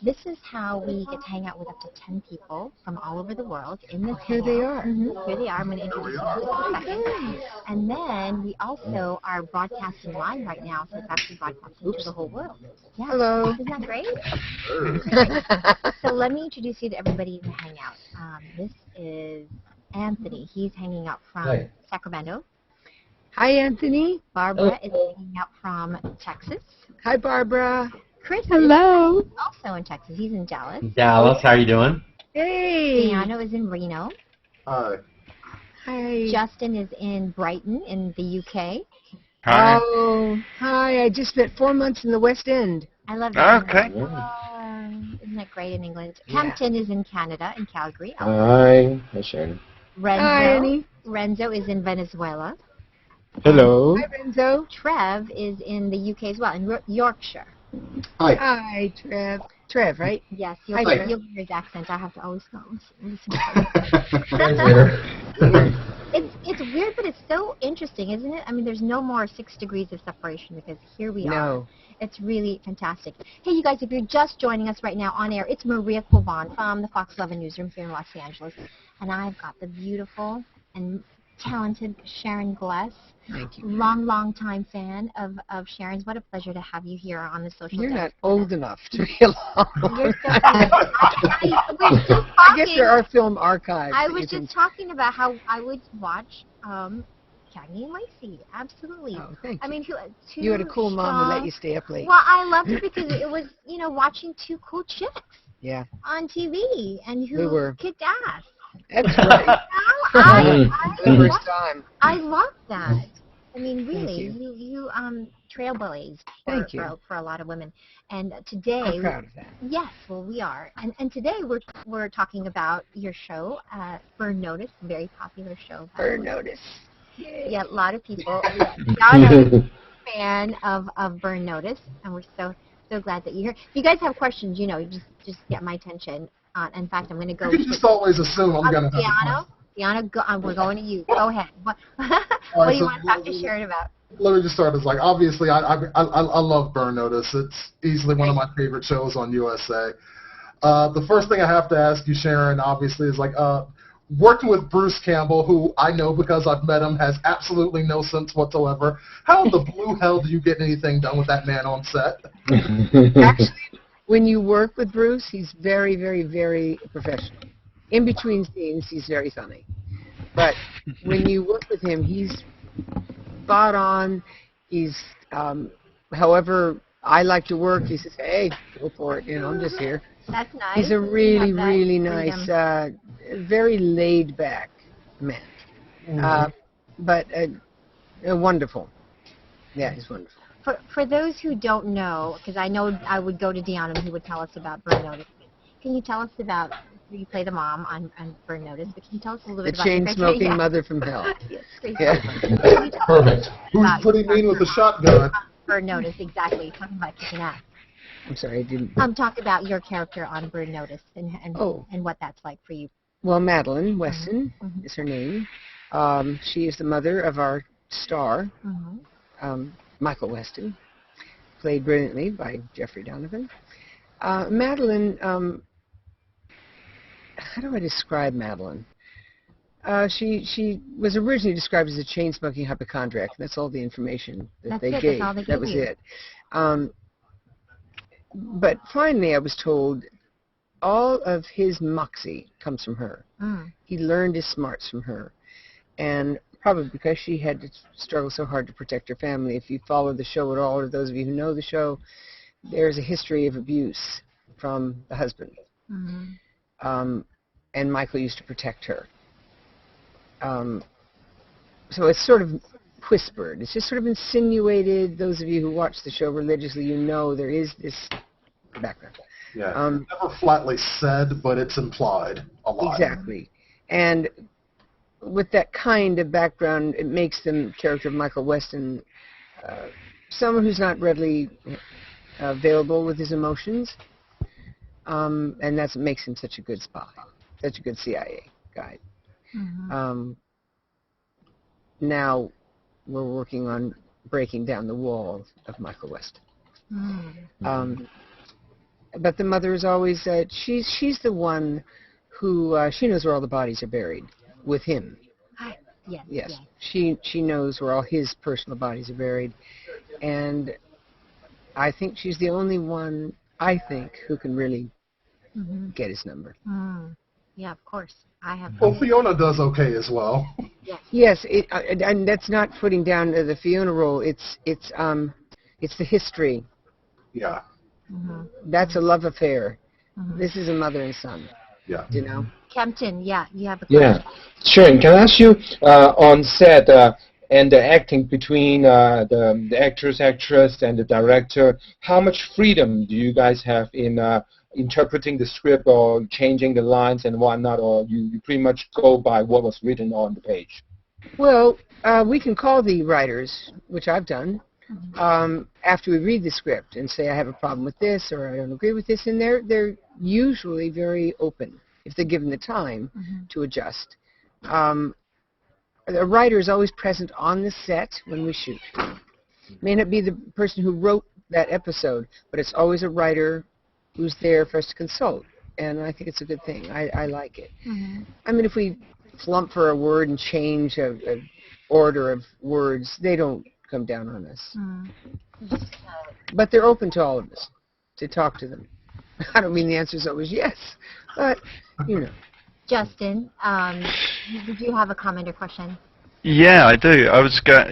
This is how we get to hang out with up to 10 people from all over the world in this Here they are. Here they are. I'm going to introduce you in just a second. And then we also are broadcasting live right now, so it's actually broadcasting to the whole world. Yeah. Hello. Isn't that great? So let me introduce you to everybody in the Hangout. This is Anthony. He's hanging out from Sacramento. Hi, Anthony. Barbara is hanging out from Texas. Hi, Barbara. Chris Hello. is also in Texas. He's in Dallas. Dallas, how are you doing? Hey. Deanna is in Reno. Hi. Hi. Justin is in Brighton in the UK. Hi. Oh, hi. I just spent 4 months in the West End. I love that. Okay. Isn't that great in England? Campton is in Canada, in Calgary. Hi. Hi, Sharon. Hi, Annie. Renzo is in Venezuela. Hello. Hi, Renzo. Trev is in the UK as well, in Yorkshire. Hi. Hi, Trev. Trev, right? Yes, Hi, you'll Trev. hear his accent. I have to always listen. Transmitter. It's weird, but it's so interesting, isn't it? I mean, there's no more 6 degrees of separation because here we are. No. It's really fantastic. Hey, you guys, if you're just joining us right now on air, it's Maria Quiban from the MyfoxLA newsroom here in Los Angeles, and I've got the beautiful and talented Sharon Gless. Thank you. Long time fan of Sharon's. What a pleasure to have you here on the social. You're not desk. old enough to be alone. You're so I guess there are film archives. I that was you can- just talking about how I would watch Cagney and Lacey. Absolutely. Oh, thank you. I mean, You had a cool mom who let you stay up late. Well, I loved it because it was, watching two cool chicks Yeah, on TV and we were. who kicked ass. That's right. The first time. I love that. I mean, really, Thank you trailblazed Thank you. for a lot of women. And today, I'm proud of that. yes, well, we are. And today we're talking about your show, Burn Notice, a very popular show. Burn Notice. Yeah, a lot of people. Donna is a fan of Burn Notice, and we're so glad that you're here. If you guys have questions, just get my attention. In fact, I'm going to go. You can just always assume I'm going to have Deanna, we're going to you. Go ahead. What do you want to talk to Sharon about? Let me just start. It's like, obviously, I love Burn Notice. It's easily one of my favorite shows on USA. The first thing I have to ask you, Sharon, obviously, is like, working with Bruce Campbell, who I know because I've met him, has absolutely no sense whatsoever. How in the blue hell do you get anything done with that man on set? Actually, when you work with Bruce, he's very, very, very professional. In between scenes, he's very funny. But when you work with him, he's spot on. He's, however I like to work, he says, hey, go for it. I'm just here. That's nice. He's a really, You have that really freedom. nice, very laid-back man. But wonderful. Yeah, he's wonderful. For those who don't know, because I know I would go to Deanna who would tell us about Burn Notice. Can you tell us about, you play the mom on Burn Notice, but can you tell us a little bit The about chain-smoking mother from hell. Yes, Yeah. Perfect. Who's pretty mean with a shotgun? Burn Notice, exactly. Talking about kicking ass. I'm sorry, I didn't. Talk about your character on Burn Notice and what that's like for you. Well, Madeline Weston is her name. She is the mother of our star, Michael Weston, played brilliantly by Jeffrey Donovan. Madeline, how do I describe Madeline? She was originally described as a chain-smoking hypochondriac. That's all the information that they gave. That's all they That gave was you. it. But finally, I was told all of his moxie comes from her. He learned his smarts from her. And probably because she had to struggle so hard to protect her family. If you follow the show at all, or those of you who know the show, there's a history of abuse from the husband. And Michael used to protect her. So it's sort of whispered. It's just sort of insinuated. Those of you who watch the show religiously, there is this background. Yeah. Never flatly said, but it's implied a lot. Exactly. And with that kind of background, it makes the character of Michael Weston someone who's not readily available with his emotions. And that's what makes him such a good spy, such a good CIA guy. Now we're working on breaking down the walls of Michael Weston. But the mother is always, she's the one who, she knows where all the bodies are buried with him. Yes. Yes. She knows where all his personal bodies are buried. And I think she's the only one, I think, who can really get his number. Yeah, of course. I have. Well, Fiona does okay as well. Yes, and that's not putting down the Fiona role. It's the history. Yeah. That's a love affair. This is a mother and son. Yeah. You know. Kempton, yeah, you have a question. Yeah. Sharon, can I ask you, on set and the acting between the actress, and the director, how much freedom do you guys have in interpreting the script or changing the lines and whatnot, or you pretty much go by what was written on the page? Well, we can call the writers, which I've done, after we read the script and say, I have a problem with this or I don't agree with this, and they're usually very open if they're given the time to adjust. The writer is always present on the set when we shoot. May not be the person who wrote that episode, but it's always a writer who's there for us to consult, and I think it's a good thing. I like it. I mean, if we flump for a word and change a order of words, they don't come down on us. But they're open to all of us, to talk to them. I don't mean the answer is always yes, but, you know. Justin, did you have a comment or question? Yeah, I do.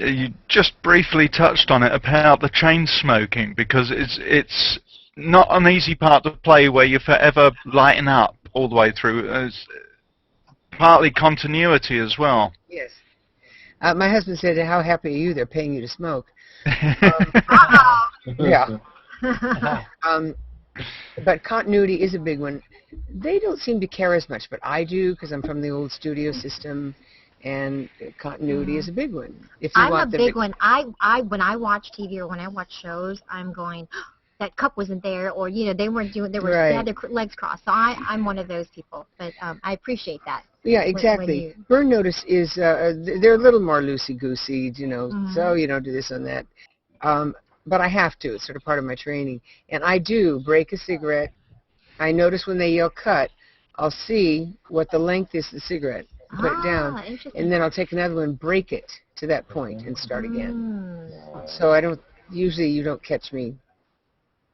You just briefly touched on it about the chain smoking, because it's not an easy part to play where you're forever lighting up all the way through. It's partly continuity as well. Yes. My husband said, how happy are you? They're paying you to smoke. Yeah. But continuity is a big one. They don't seem to care as much, but I do, because I'm from the old studio system, and continuity is a big one. If you I'm want a big one. When I watch TV or when I watch shows, I'm going, that cup wasn't there, or they weren't doing. They had their legs crossed. So I'm one of those people. But I appreciate that. Yeah, exactly. Burn notice is they're a little more loosey-goosey, so you don't do this and that. But I have to. It's sort of part of my training. And I do break a cigarette. I notice when they yell cut, I'll see what the length is of the cigarette, put it down, and then I'll take another one, break it to that point, and start again. So I don't, usually you don't catch me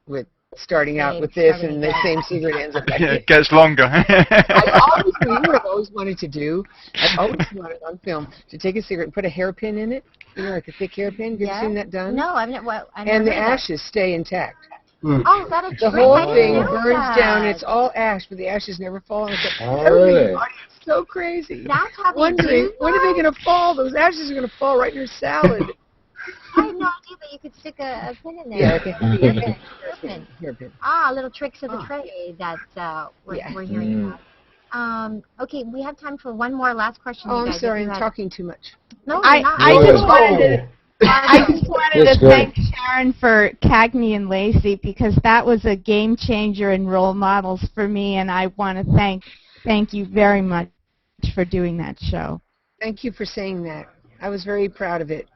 with starting out with this and the same cigarette ends up like it gets longer. I've always wanted to do, I've always wanted on film to take a cigarette and put a hairpin in it, like a thick hairpin. Have you ever seen that done? No, I've never. And the ashes stay intact. Oh, is that a trick? The whole thing burns down. It's all ash, but the ashes never fall. Really? It's so crazy. That's how they Wondering, when are they going to fall? Those ashes are going to fall right in your salad. I had no idea that you could stick a pin in there. Yeah, hairpin. Little tricks of the trade that we're hearing about. Okay, we have time for one more last question. Oh, you guys, I'm sorry, I'm talking too much. No, I just wanted to thank Sharon for Cagney and Lacey, because that was a game changer and role models for me, and I want to thank you very much for doing that show. Thank you for saying that. I was very proud of it.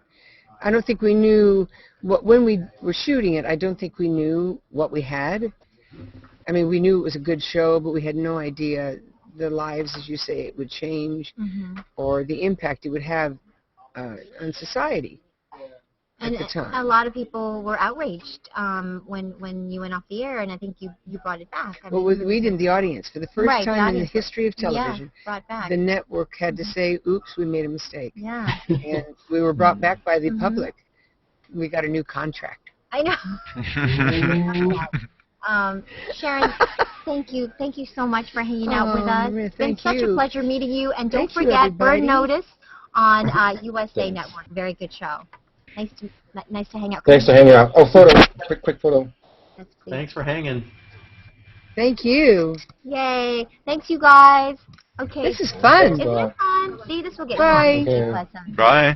I don't think we knew when we were shooting it. I don't think we knew what we had. I mean, we knew it was a good show, but we had no idea the lives, as you say, it would change, or the impact it would have on society. And a lot of people were outraged when you went off the air, and I think you brought it back. Well, we didn't, the audience. For the first time in the history of television, the network had to say, oops, we made a mistake. Yeah. And we were brought back by the public. We got a new contract. I know. Sharon, thank you. Thank you so much for hanging out with us. It's been such a pleasure meeting you. And don't forget, Burn Notice on USA Network. Very good show. Nice to hang out. Thanks for hanging out. Oh, photo. Quick photo. Thanks for hanging. Thank you. Yay. Thanks, you guys. Okay. This is fun. Isn't it fun? See, this will get Bye. fun. Bye.